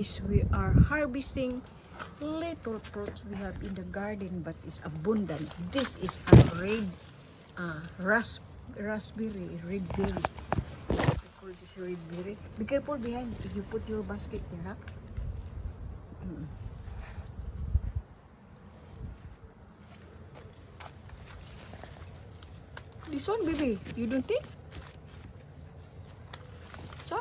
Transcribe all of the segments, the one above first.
guys, we are harvesting little fruits we have in the garden, but it's abundant. This is a red raspberry, red berry. We call this red berry. Be careful behind if you put your basket there, huh? This one, baby, you don't think? So?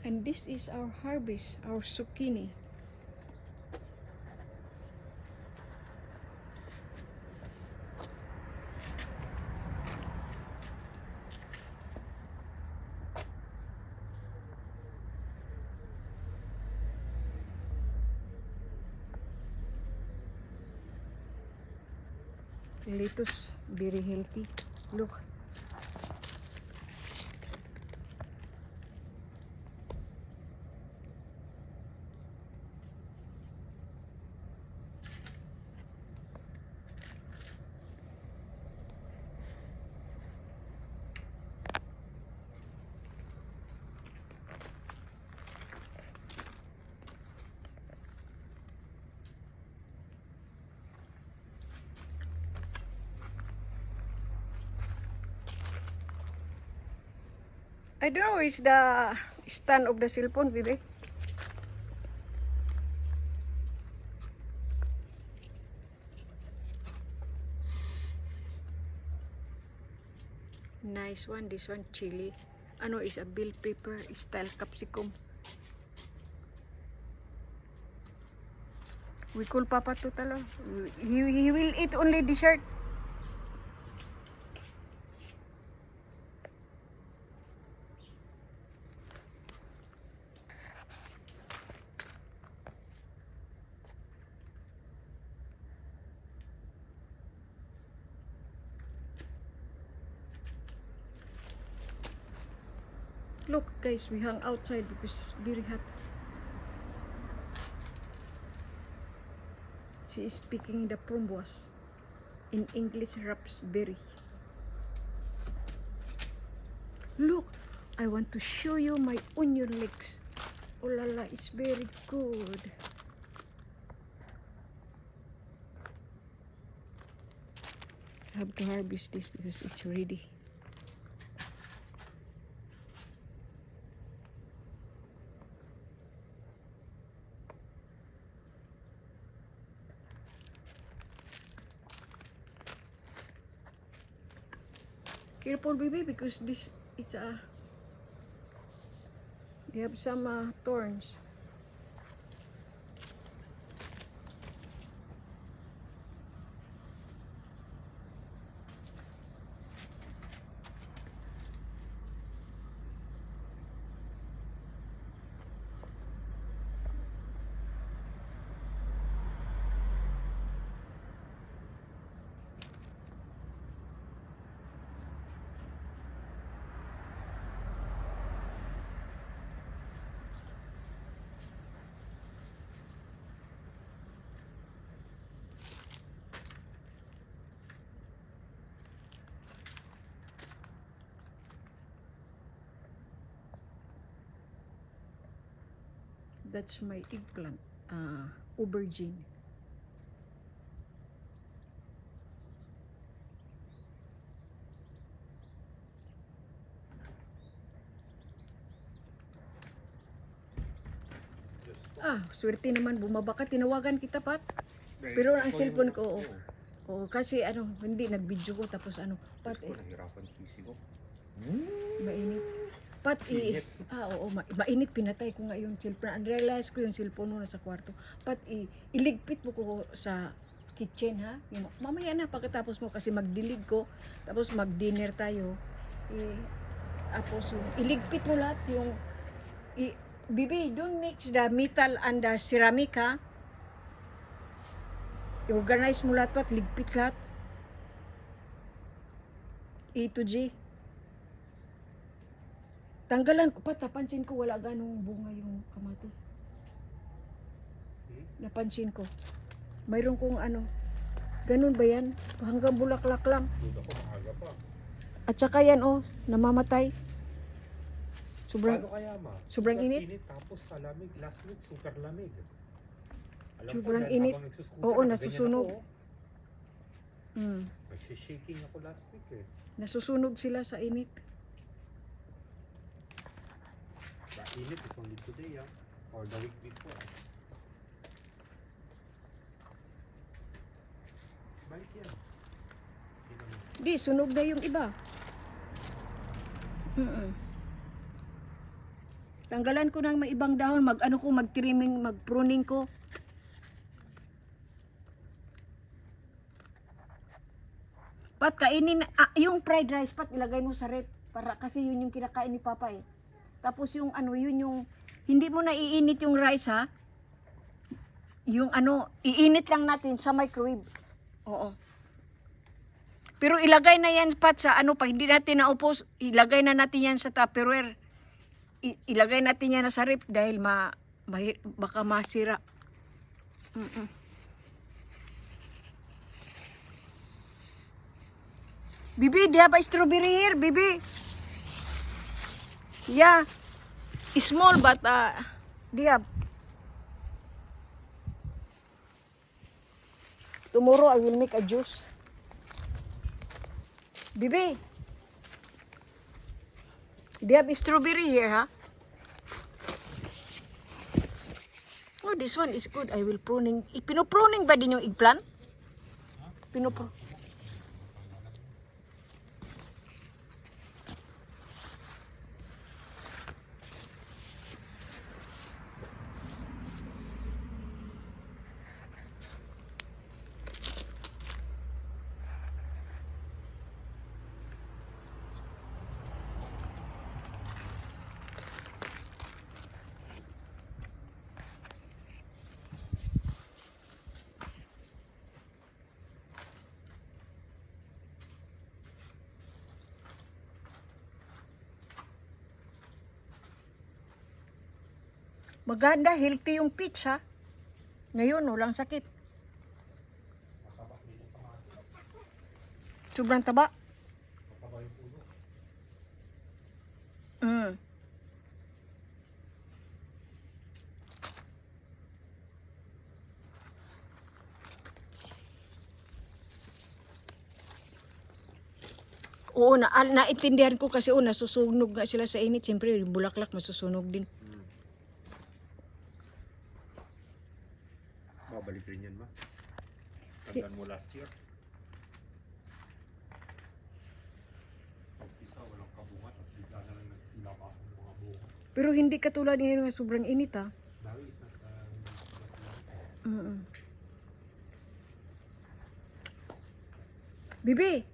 And this is our harvest, our zucchini. Lettuce, very healthy. Look. I don't know where is the stand of the cell phone, baby. Nice one, this one chili. Ano is a bell pepper style capsicum. We call Papa to talo. He will eat only dessert. Look guys, we hang outside because it's very hot. She is speaking the framboise. In English, raspberry. Look, I want to show you my onion legs. Oh la la, it's very good. I have to harvest this because it's ready. Careful, baby, because this is they have some thorns. That's my eggplant, aubergine. Swerte naman, bumaba ka, tinawagan kita, Pat. Pero ang cellphone ko, kasi hindi, nag-video ko, tapos Pat, nahirapan PC ko. Mainit. Pat, mainit, pinatay ko nga yung cellphone. Realize ko yung cellphone mo nasa kwarto. Pat, iligpit mo ko sa kitchen, ha? Mamaya na, pagkatapos mo, kasi mag-dilig ko, tapos mag-dinner tayo. Tapos, iligpit mo lahat yung, Bibi, don't mix the metal and the ceramic, ha? I-organize mo lahat, Pat, ligpit lahat. A to G. Tanggalan ko pa, napansin ko wala ganong bunga yung kamatis. Napansin ko. Mayroon kong ano. Ganun ba yan? Hanggang bulaklak lang. Duda ko maaga pa. At saka yan oh, namamatay. Sobrang, Paano kaya ma? sobrang Super init. Tapos sa lamig. Last week super lamig. Alam Sobrang ko, dahil init. habang nagsuscooter, Oo, nakaganyan nasusunog. ako, Mm. Nagsishaking ako last week eh. Nasusunog sila sa init. The init is only today or the week before. Balik yan. Hindi naman. Di, sunog na yung iba. Mm. Tanggalan ko ng may ibang dahon, mag-trimming, mag-pruning ko. Pat, kainin, yung fried rice, pat, ilagay mo sa rep. Para, kasi yun yung kinakain ni Papa eh. Tapos yung ano, yun yung, hindi mo na iinit yung rice ha. Yung ano, iinit lang natin sa microwave. Oo. Pero ilagay na yan pat sa ano, pag hindi natin naupos, ilagay na natin yan sa Tupperware. Ilagay natin yan sa rep dahil baka masira. Bibi, do you have a strawberry here, Bibi? Yeah. Small but do you have? Tomorrow I will make a juice. Bibi. Do you have strawberry here, huh? Oh, this one is good. I will pruning. Pinupruning ba din yung eggplant? Pinupruning. Maganda, healthy yung peach ha. Ngayon, walang sakit. Sobrang taba. Mataba yung puno. Mm. Oo, naintindihan ko kasi nasusunog nga sila sa init. Siyempre, yung bulaklak masusunog din. Babalik rin yan ma. Tandaan mo last year. Pag-isa, walang kabunga, tapos bigla na lang nagsilapas ng mga bunga. Pero hindi katulad ngayon nga sobrang init ha. Dahil is nasa Bibi!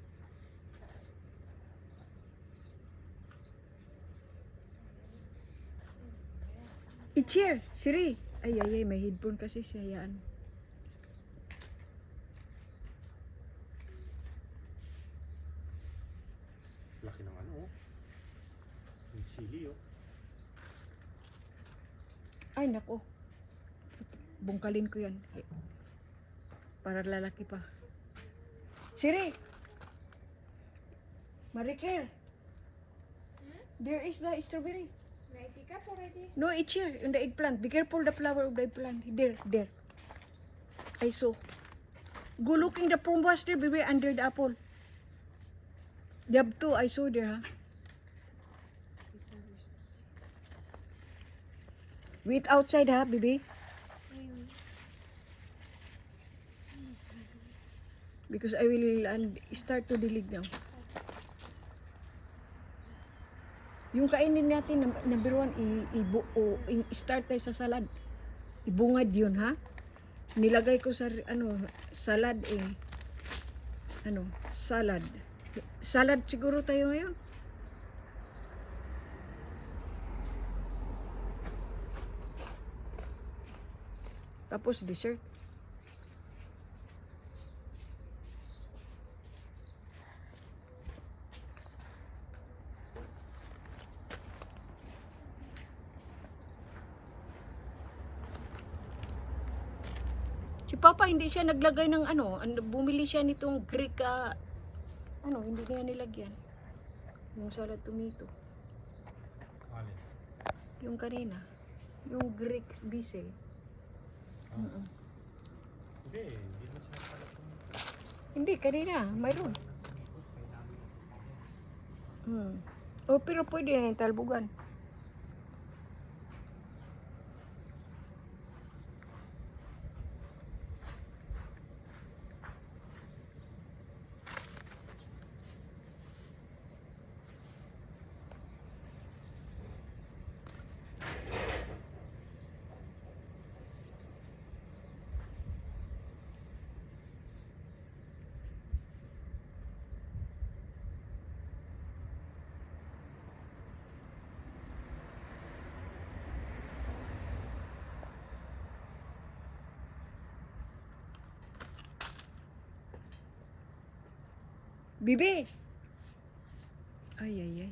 I-cheer! Siri! Ay, may headphone kasi siya yan. laki ng ano oh. Yung chili oh. Ay, nako. Bungkalin ko yan. Para lalaki pa. Siri! Maricel! There is the strawberry. May pick up already. No, it's here in the eggplant. Be careful the flower of the eggplant. There. I saw. Go looking the frambuas there, baby, under the apple. You have two, I saw there, huh? Wait outside, huh, baby? Because I will start to dilig now. Yung kainin natin, number one, start tayo sa salad. Ibungad yun, ha? Nilagay ko sa, salad salad. Salad siguro tayo ngayon. Tapos dessert. Papa hindi siya naglagay ng ano, bumili siya nitong Greek hindi niya nilagyan. Yung salad tomato. Alin? Yung kanina. Yung Greek basil. Mm-mm. Hindi, hindi na siya pala Hindi, kanina. Mayroon. Oh, pero pwede na yung talbugan. Bibi! Ay, ay, ay.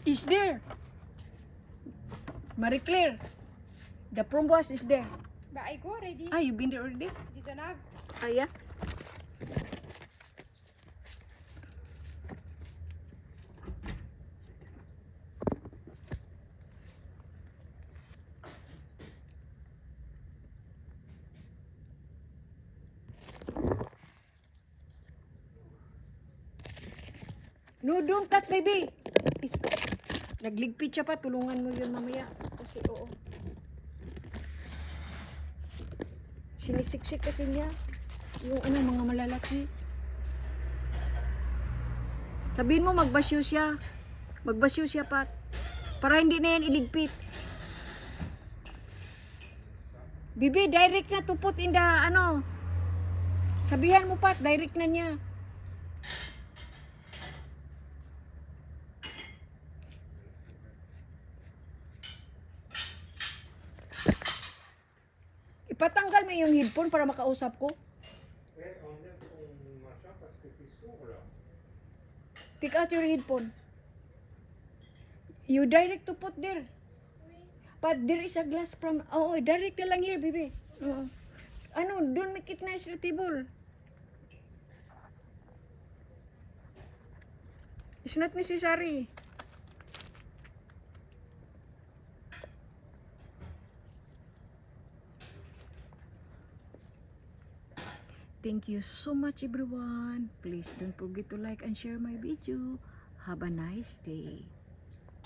Is there? Marie Claire, the framboise is there. Ba, I go already. Ah, you been there already? Dito na. Ah, yeah? No, don't cut, baby. Is nagligpit siya pa. Tulungan mo yun mamaya. Kasi, oo. Sinisiksik kasi niya. Yung mga malalaki. Sabihin mo, magbasyo siya. Magbasyo siya, Pat. Para hindi na yan iligpit. Bibi, direct na to put in the, Sabihan mo, Pat, direct na niya. Ipatanggal mo yung headphone para makausap ko. enlève ton machin parce que t'es sourd là. Take out your headphone. You direct to put there. But there is a glass from... Oh, direct na lang here, baby. Oo. Don't make it nice sa table. It's not necessary. Thank you so much, everyone. Please don't forget to like and share my video. Have a nice day.